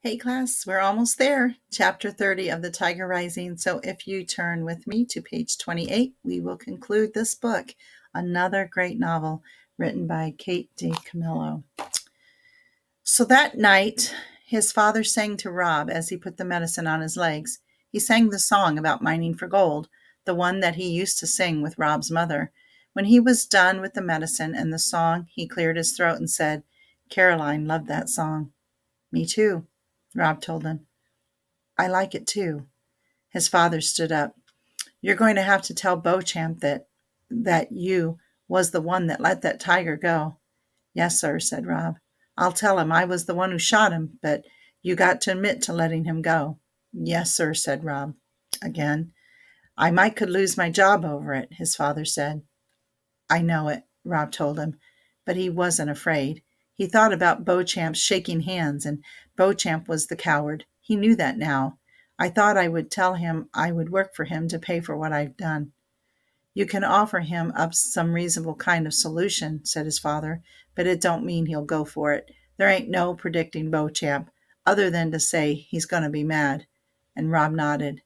Hey class, we're almost there. Chapter 30 of The Tiger Rising. So if you turn with me to page 28, we will conclude this book, another great novel written by Kate DiCamillo. So that night, his father sang to Rob as he put the medicine on his legs. He sang the song about mining for gold, the one that he used to sing with Rob's mother. When he was done with the medicine and the song, he cleared his throat and said, "Caroline loved that song." "Me too," Rob told him. "I like it too." His father stood up. "You're going to have to tell Beauchamp that you was the one that let that tiger go." "Yes, sir," said Rob. "I'll tell him I was the one who shot him, but you got to admit to letting him go." "Yes, sir," said Rob again. "I might could lose my job over it," his father said. "I know it," Rob told him, but he wasn't afraid. He thought about Beauchamp shaking hands, and Beauchamp was the coward. He knew that now. "I thought I would tell him I would work for him to pay for what I've done." "You can offer him up some reasonable kind of solution," said his father, "but it don't mean he'll go for it. There ain't no predicting Beauchamp, other than to say he's going to be mad." And Rob nodded.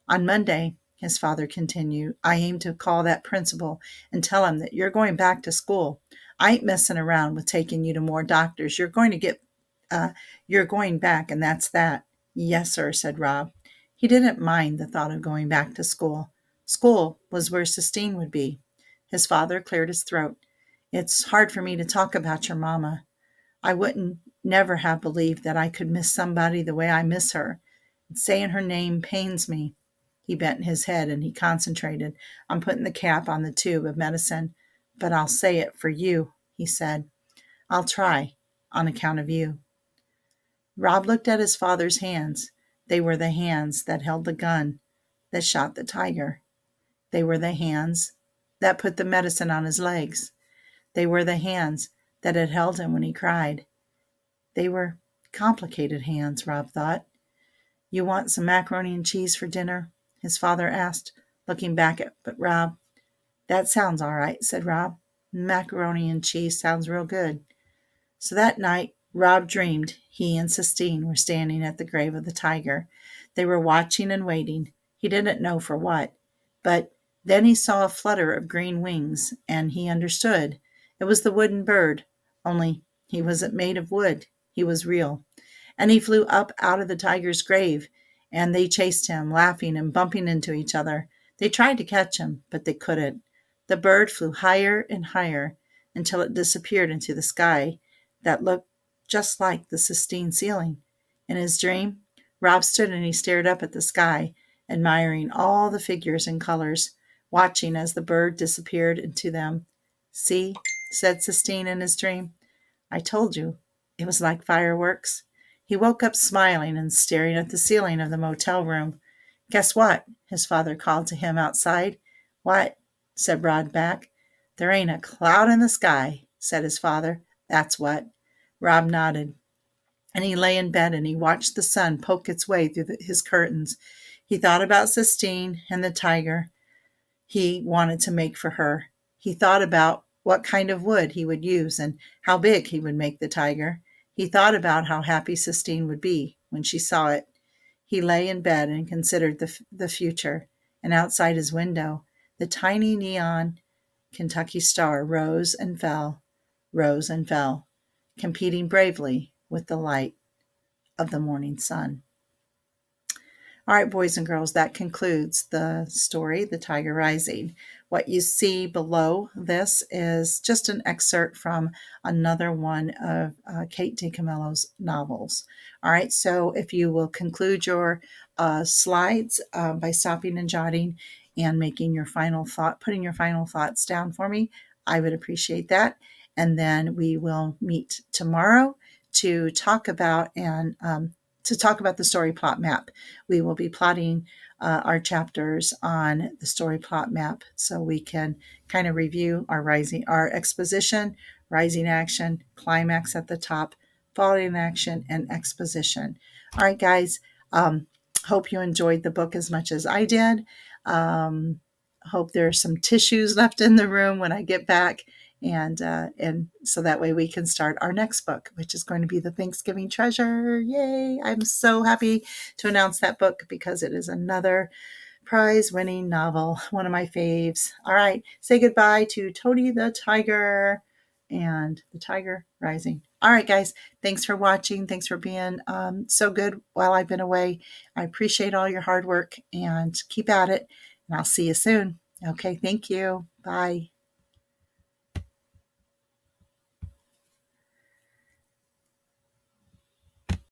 "On Monday," his father continued, "I aim to call that principal and tell him that you're going back to school. I ain't messing around with taking you to more doctors. You're going back, and that's that." "Yes, sir," said Rob. He didn't mind the thought of going back to school. School was where Sistine would be. His father cleared his throat. "It's hard for me to talk about your mama. I wouldn't never have believed that I could miss somebody the way I miss her. Saying her name pains me." He bent his head and he concentrated on putting the cap on the tube of medicine. "But I'll say it for you," he said. "I'll try, on account of you." Rob looked at his father's hands. They were the hands that held the gun that shot the tiger. They were the hands that put the medicine on his legs. They were the hands that had held him when he cried. They were complicated hands, Rob thought. "You want some macaroni and cheese for dinner?" his father asked, looking back at Rob. "That sounds all right," said Rob. "Macaroni and cheese sounds real good." So that night, Rob dreamed he and Sistine were standing at the grave of the tiger. They were watching and waiting. He didn't know for what. But then he saw a flutter of green wings, and he understood. It was the wooden bird, only he wasn't made of wood. He was real. And he flew up out of the tiger's grave, and they chased him, laughing and bumping into each other. They tried to catch him, but they couldn't. The bird flew higher and higher until it disappeared into the sky that looked just like the Sistine ceiling. In his dream, Rob stood and he stared up at the sky, admiring all the figures and colors, watching as the bird disappeared into them. "See," said Sistine in his dream. "I told you it was like fireworks." He woke up smiling and staring at the ceiling of the motel room. "Guess what?" his father called to him outside. "What?" said Rob back. "There ain't a cloud in the sky," said his father. "That's what." Rob nodded, and he lay in bed and he watched the sun poke its way through his curtains. He thought about Sistine and the tiger he wanted to make for her. He thought about what kind of wood he would use and how big he would make the tiger. He thought about how happy Sistine would be when she saw it. He lay in bed and considered the future, and outside his window, the tiny neon Kentucky star rose and fell, competing bravely with the light of the morning sun. All right, boys and girls, that concludes the story, The Tiger Rising. What you see below this is just an excerpt from another one of Kate DiCamillo's novels. All right, so if you will conclude your slides by stopping and jotting and making your final thought, putting your final thoughts down for me, I would appreciate that. And then we will meet tomorrow to talk about the story plot map. We will be plotting our chapters on the story plot map so we can kind of review our exposition, rising action, climax at the top, falling action, and exposition. All right, guys. Hope you enjoyed the book as much as I did. Hope there's some tissues left in the room when I get back And so that way we can start our next book, which is going to be The Thanksgiving Treasure. Yay! I'm so happy to announce that book because it is another prize-winning novel, one of my faves. All right, say goodbye to Tony the Tiger and The Tiger Rising. All right, guys, thanks for watching. Thanks for being so good while I've been away. I appreciate all your hard work, and keep at it, and I'll see you soon. Okay, thank you. Bye.